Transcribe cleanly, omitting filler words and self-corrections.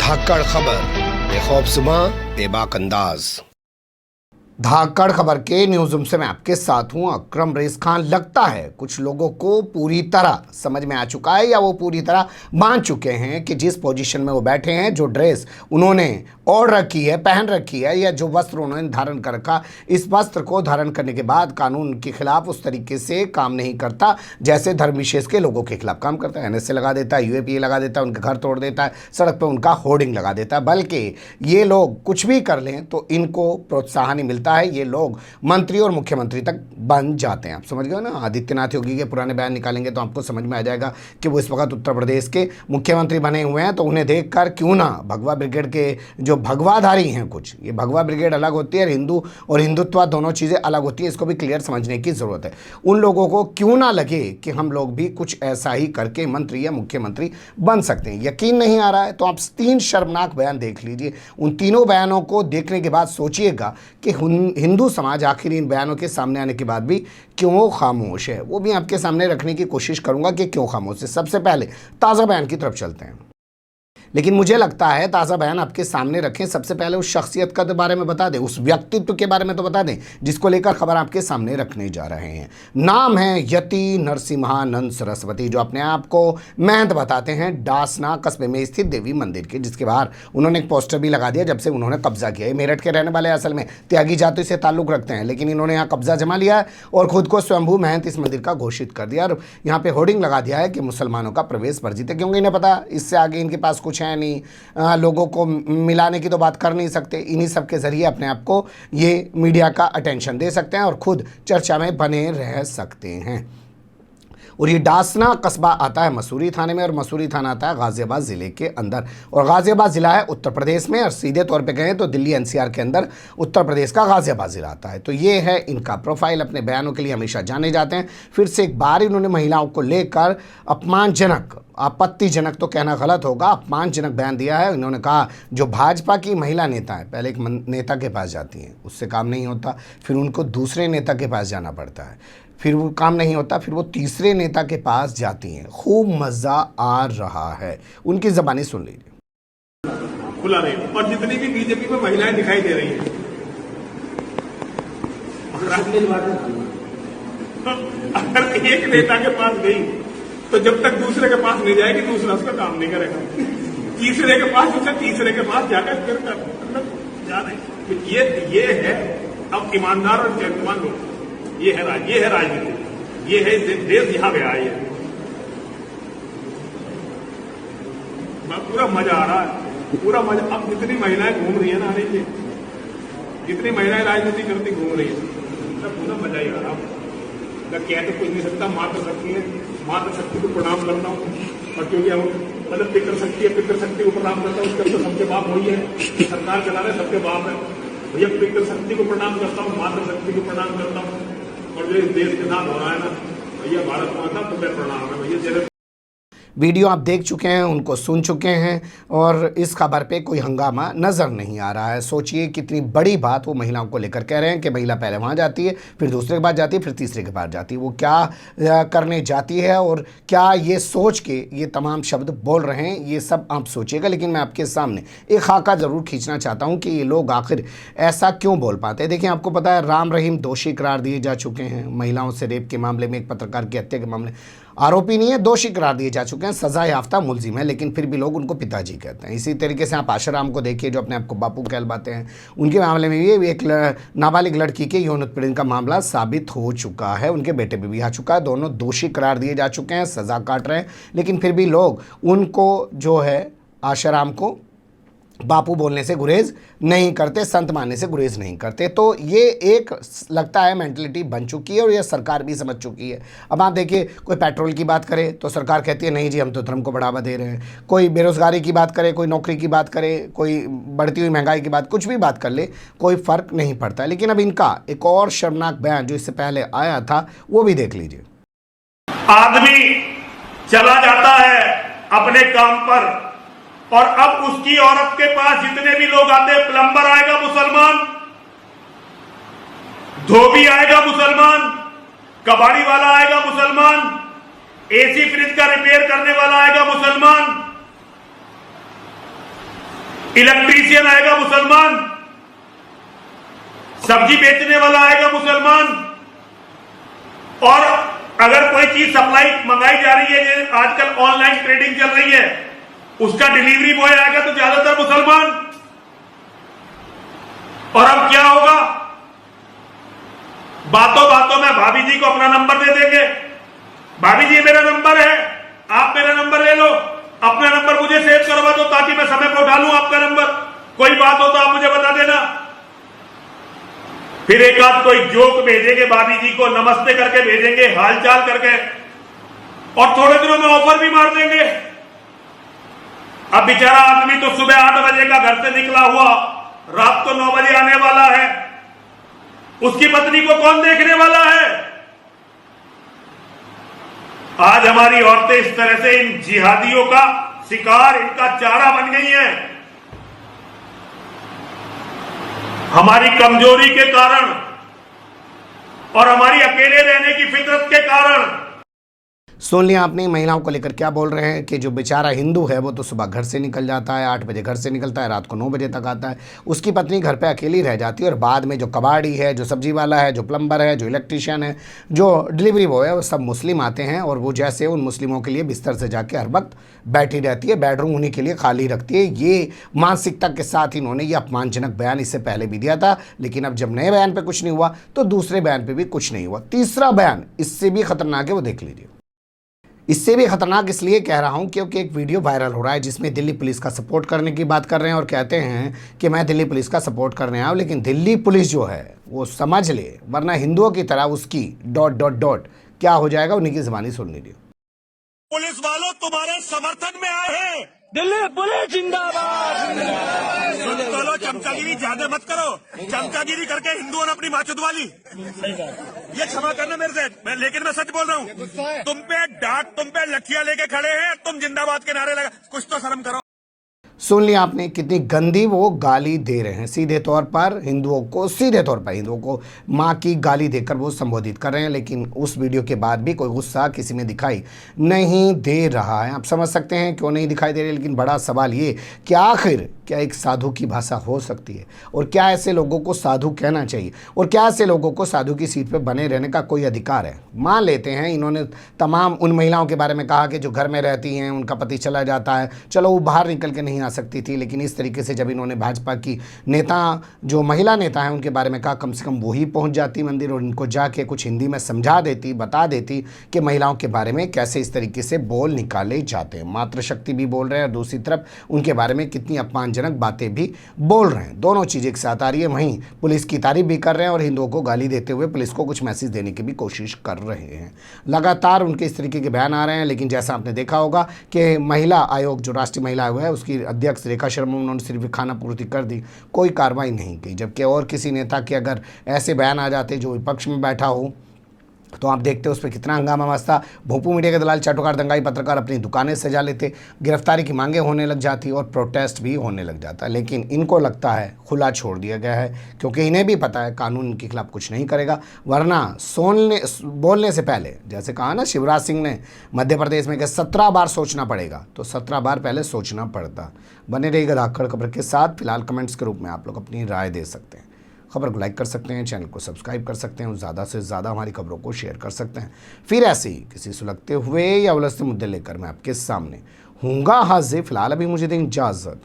धाकड़ खबर, बेखौफसमा बेबाक अंदाज। धाकड़ खबर के न्यूज़ रूम से मैं आपके साथ हूं अकरम रेस खान। लगता है कुछ लोगों को पूरी तरह समझ में आ चुका है या वो पूरी तरह मान चुके हैं कि जिस पोजीशन में वो बैठे हैं, जो ड्रेस उन्होंने ओढ़ रखी है, पहन रखी है, या जो वस्त्र उन्होंने धारण कर रखा, इस वस्त्र को धारण करने के बाद कानून के खिलाफ उस तरीके से काम नहीं करता जैसे धर्म विशेष के लोगों के खिलाफ काम करता है। एनएसए लगा देता है, यूएपीए लगा देता है, उनके घर तोड़ देता है, सड़क पर उनका होर्डिंग लगा देता है। बल्कि ये लोग कुछ भी कर लें तो इनको प्रोत्साहन ही मिलता है, ये लोग मंत्री और मुख्यमंत्री तक बन जाते हैं। आप समझ गए ना। आदित्यनाथ योगी के पुराने बयान निकालेंगे तो आपको समझ में आ जाएगा कि वो इस वक्त उत्तर प्रदेश के मुख्यमंत्री बने हुए हैं। तो उन्हें देखकर क्यों ना भगवा ब्रिगेड के जो भगवाधारी हैं, कुछ ये भगवा ब्रिगेड अलग होती है, हिंदू और हिंदुत्व दोनों चीज़ें अलग होती हैं, इसको भी क्लियर समझने की ज़रूरत है। उन लोगों को क्यों ना लगे कि हम लोग भी कुछ ऐसा ही करके मंत्री या मुख्यमंत्री बन सकते हैं। यकीन नहीं आ रहा है तो आप 3 शर्मनाक बयान देख लीजिए। उन तीनों बयानों को देखने के बाद सोचिएगा कि हिंदू समाज आखिर इन बयानों के सामने आने के बाद भी क्यों खामोश है। वो भी आपके सामने रखने की कोशिश करूंगा कि क्यों खामोश है। सबसे पहले ताज़ा बयान की तरफ चलते हैं, लेकिन मुझे लगता है ताज़ा बयान आपके सामने रखें, सबसे पहले उस शख्सियत का बारे में बता दें, उस व्यक्तित्व के बारे में तो बता दें जिसको लेकर खबर आपके सामने रखने जा रहे हैं। नाम है यति नरसिम्हानंद सरस्वती, जो अपने आप को महंत बताते हैं डासना कस्बे में स्थित देवी मंदिर के, जिसके बाहर उन्होंने एक पोस्टर भी लगा दिया जब से उन्होंने कब्जा किया। मेरठ के रहने वाले असल में त्यागी जाति से ताल्लुक़ रखते हैं, लेकिन इन्होंने यहाँ कब्जा जमा लिया है और खुद को स्वयंभू महंत इस मंदिर का घोषित कर दिया। और यहाँ पे होर्डिंग लगा दिया है कि मुसलमानों का प्रवेश वर्जित है, क्योंकि इन्हें पता इससे आगे इनके पास कुछ है नहीं, लोगों को मिलाने की तो बात कर नहीं सकते। इन्हीं सब के जरिए अपने आप को ये मीडिया का अटेंशन दे सकते हैं और खुद चर्चा में बने रह सकते हैं। और ये डासना कस्बा आता है मसूरी थाने में, और मसूरी थाना आता है गाजियाबाद ज़िले के अंदर, और गाजियाबाद ज़िला है उत्तर प्रदेश में, और सीधे तौर पे गए तो दिल्ली एनसीआर के अंदर उत्तर प्रदेश का गाजियाबाद ज़िला आता है। तो ये है इनका प्रोफाइल। अपने बयानों के लिए हमेशा जाने जाते हैं। फिर से एक बार इन्होंने महिलाओं को लेकर अपमानजनक, आपत्तिजनक तो कहना गलत होगा, अपमानजनक बयान दिया है। इन्होंने कहा जो भाजपा की महिला नेता है, पहले एक नेता के पास जाती हैं, उससे काम नहीं होता, फिर उनको दूसरे नेता के पास जाना पड़ता है, फिर वो काम नहीं होता, फिर वो तीसरे नेता के पास जाती हैं। खूब मज़ा आ रहा है। उनकी ज़बानी सुन लीजिए। खुला नहीं, और जितनी भी बीजेपी में महिलाएं दिखाई दे रही हैं, अगर एक नेता के पास गई तो जब तक दूसरे के पास नहीं जाएगी दूसरा उसका काम नहीं करेगा, तीसरे के पास, उससे तीसरे के पास जाकर फिर जा रहे। ये है अब ईमानदार और चैतमान लोग, ये है राजनीति, ये है देश यहाँ गया है। पूरा मजा आ रहा है, पूरा मजा। अब जितनी महिलाएं घूम रही है ना, देखिए जितनी महिलाएं राजनीति करती घूम रही है, तब पूरा मजा ही आ रहा है। मैं कह तो कुछ नहीं सकता, मातृशक्ति है, मातृशक्ति को प्रणाम करता हूँ, और क्योंकि हम मतलब पितृशक्ति को प्रणाम करता हूँ, उसके तो सबके बाप वही है, सरकार चला रहे सबके बाप है भैया। पितृशक्ति को प्रणाम करता हूँ, मातृशक्ति को प्रणाम करता हूँ, और जो इस देश के नाम हो रहा है ना भैया, भारत माता तुम्हें प्रणाम है भैया। तेरे वीडियो आप देख चुके हैं, उनको सुन चुके हैं, और इस खबर पे कोई हंगामा नज़र नहीं आ रहा है। सोचिए कितनी बड़ी बात वो महिलाओं को लेकर कह रहे हैं कि महिला पहले वहाँ जाती है, फिर दूसरे के पास जाती है, फिर तीसरे के पास जाती है। वो क्या करने जाती है और क्या ये सोच के ये तमाम शब्द बोल रहे हैं, ये सब आप सोचिएगा। लेकिन मैं आपके सामने एक खाका ज़रूर खींचना चाहता हूँ कि ये लोग आखिर ऐसा क्यों बोल पाते हैं। देखिए, आपको पता है राम रहीम दोषी करार दिए जा चुके हैं महिलाओं से रेप के मामले में, एक पत्रकार की हत्या के मामले। आरोपी नहीं है, दोषी करार दिए जा चुके हैं, सजा याफ्ता मुलजिम है, लेकिन फिर भी लोग उनको पिताजी कहते हैं। इसी तरीके से आप आशाराम को देखिए, जो अपने आप को बापू कहलवाते हैं, उनके मामले में भी एक नाबालिग लड़की के यौन उत्पीड़न का मामला साबित हो चुका है। उनके बेटे पे भी आ चुका है, दोनों दोषी करार दिए जा चुके हैं, सज़ा काट रहे हैं, लेकिन फिर भी लोग उनको जो है आशाराम को बापू बोलने से गुरेज नहीं करते, संत मानने से गुरेज नहीं करते। तो ये एक लगता है मेंटलिटी बन चुकी है, और ये सरकार भी समझ चुकी है। अब आप देखिए, कोई पेट्रोल की बात करे तो सरकार कहती है नहीं जी हम तो धर्म को बढ़ावा दे रहे हैं। कोई बेरोजगारी की बात करे, कोई नौकरी की बात करे, कोई बढ़ती हुई महंगाई की बात, कुछ भी बात कर ले, कोई फ़र्क नहीं पड़ता। लेकिन अब इनका एक और शर्मनाक बयान जो इससे पहले आया था वो भी देख लीजिए। आदमी चला जाता है अपने काम पर, और अब उसकी औरत के पास जितने भी लोग आते हैं, प्लम्बर आएगा मुसलमान, धोबी आएगा मुसलमान, कबाड़ी वाला आएगा मुसलमान, एसी फ्रिज का रिपेयर करने वाला आएगा मुसलमान, इलेक्ट्रीशियन आएगा मुसलमान, सब्जी बेचने वाला आएगा मुसलमान, और अगर कोई चीज सप्लाई मंगाई जा रही है, जैसे आजकल ऑनलाइन ट्रेडिंग चल रही है, उसका डिलीवरी बॉय आएगा तो ज्यादातर मुसलमान। और अब क्या होगा, बातों बातों में भाभी जी को अपना नंबर दे देंगे, भाभी जी मेरा नंबर है, आप मेरा नंबर ले लो, अपना नंबर मुझे सेव करवा दो ताकि मैं समय पर उठा लूं आपका नंबर, कोई बात हो तो आप मुझे बता देना। फिर एक आध कोई जोक भेजेंगे भाभी जी को, नमस्ते करके भेजेंगे, हालचाल करके, और थोड़े दिनों में ऑफर भी मार देंगे। अब बेचारा आदमी तो सुबह 8 बजे का घर से निकला हुआ, रात को 9 बजे आने वाला है, उसकी पत्नी को कौन देखने वाला है? आज हमारी औरतें इस तरह से इन जिहादियों का शिकार, इनका चारा बन गई हैं, हमारी कमजोरी के कारण और हमारी अकेले रहने की फितरत के कारण। सुन लिया आपने महिलाओं को लेकर क्या बोल रहे हैं कि जो बेचारा हिंदू है वो तो सुबह घर से निकल जाता है, 8 बजे घर से निकलता है, रात को 9 बजे तक आता है, उसकी पत्नी घर पे अकेली रह जाती है, और बाद में जो कबाड़ी है, जो सब्जी वाला है, जो प्लम्बर है, जो इलेक्ट्रीशियन है, जो डिलीवरी बॉय है, वो सब मुस्लिम आते हैं, और वो जैसे उन मुस्लिमों के लिए बिस्तर से जाके हर वक्त बैठी रहती है, बेडरूम उन्हीं के लिए खाली रखती है। ये मानसिकता के साथ इन्होंने ये अपमानजनक बयान इससे पहले भी दिया था, लेकिन अब जब नए बयान पर कुछ नहीं हुआ तो दूसरे बयान पर भी कुछ नहीं हुआ। तीसरा बयान इससे भी खतरनाक है, वो देख लीजिए। इससे भी खतरनाक इसलिए कह रहा हूं क्योंकि एक वीडियो वायरल हो रहा है जिसमें दिल्ली पुलिस का सपोर्ट करने की बात कर रहे हैं, और कहते हैं कि मैं दिल्ली पुलिस का सपोर्ट करने आया हूं, लेकिन दिल्ली पुलिस जो है वो समझ ले, वरना हिंदुओं की तरह उसकी ... क्या हो जाएगा, उन्हीं की ज़बानी सुन लीजिए। पुलिस वालों तुम्हारे समर्थन में आए हैं, दिल्ली पुलिस जिंदाबाद। चलो चमचागिरी ज्यादा मत करो, चमचागिरी करके हिंदुओं ने अपनी माँ चुदवा ली, ये क्षमा करना मेरे से, लेकिन मैं सच बोल रहा हूँ। तुम पे लठियां लेके खड़े हैं, तुम जिंदाबाद के नारे लगा, कुछ तो शर्म करो। सुन लिया आपने कितनी गंदी वो गाली दे रहे हैं, सीधे तौर पर हिंदुओं को माँ की गाली देकर वो संबोधित कर रहे हैं, लेकिन उस वीडियो के बाद भी कोई गुस्सा किसी में दिखाई नहीं दे रहा है। आप समझ सकते हैं क्यों नहीं दिखाई दे रही, लेकिन बड़ा सवाल ये कि आखिर क्या एक साधु की भाषा हो सकती है, और क्या ऐसे लोगों को साधु कहना चाहिए, और क्या ऐसे लोगों को साधु की सीट पर बने रहने का कोई अधिकार है? मान लेते हैं इन्होंने तमाम उन महिलाओं के बारे में कहा कि जो घर में रहती हैं, उनका पति चला जाता है, चलो वो बाहर निकल के नहीं आ सकती थी, लेकिन इस तरीके से जब इन्होंने भाजपा की नेता, जो महिला नेता हैं, उनके बारे में कहा, कम से कम वही पहुंच जाती मंदिर और इनको जाके कुछ हिंदी में समझा देती, बता देती कि महिलाओं के बारे में कैसे इस तरीके से बोल निकाले जाते हैं। मातृशक्ति भी बोल रहे हैं और दूसरी तरफ उनके बारे में कितनी अपमानजनक बातें भी बोल रहे हैं। दोनों चीज़ एक साथ आ रही है। वहीं पुलिस की तारीफ भी कर रहे हैं और हिंदुओं को गाली देते हुए पुलिस को कुछ मैसेज देने की भी कोशिश कर रहे हैं। लगातार उनके इस तरीके के बयान आ रहे हैं, लेकिन जैसा आपने देखा होगा कि महिला आयोग, जो राष्ट्रीय महिला आयोग है, उसकी अध्यक्ष रेखा शर्मा, उन्होंने सिर्फ खाना पूर्ति कर दी, कोई कार्रवाई नहीं की। जबकि और किसी नेता के अगर ऐसे बयान आ जाते जो विपक्ष में बैठा हो तो आप देखते उस पर कितना हंगामा मचता। भोंपू मीडिया के दलाल, चाटुकार, दंगाई पत्रकार अपनी दुकानें सजा लेते, गिरफ्तारी की मांगें होने लग जाती और प्रोटेस्ट भी होने लग जाता। लेकिन इनको लगता है खुला छोड़ दिया गया है, क्योंकि इन्हें भी पता है कानून इनके खिलाफ कुछ नहीं करेगा। वरना बोलने से पहले, जैसे कहा ना शिवराज सिंह ने मध्य प्रदेश में, कि 17 बार सोचना पड़ेगा, तो 17 बार पहले सोचना पड़ता। बने रहिएगा धाकड़ खबर के साथ। फिलहाल कमेंट्स के रूप में आप लोग अपनी राय दे सकते हैं, खबर को लाइक कर सकते हैं, चैनल को सब्सक्राइब कर सकते हैं और ज़्यादा से ज़्यादा हमारी खबरों को शेयर कर सकते हैं। फिर ऐसे ही किसी सुलगते हुए या उलझते मुद्दे लेकर मैं आपके सामने हूँगा हाजिर। फिलहाल अभी मुझे दें इजाज़त।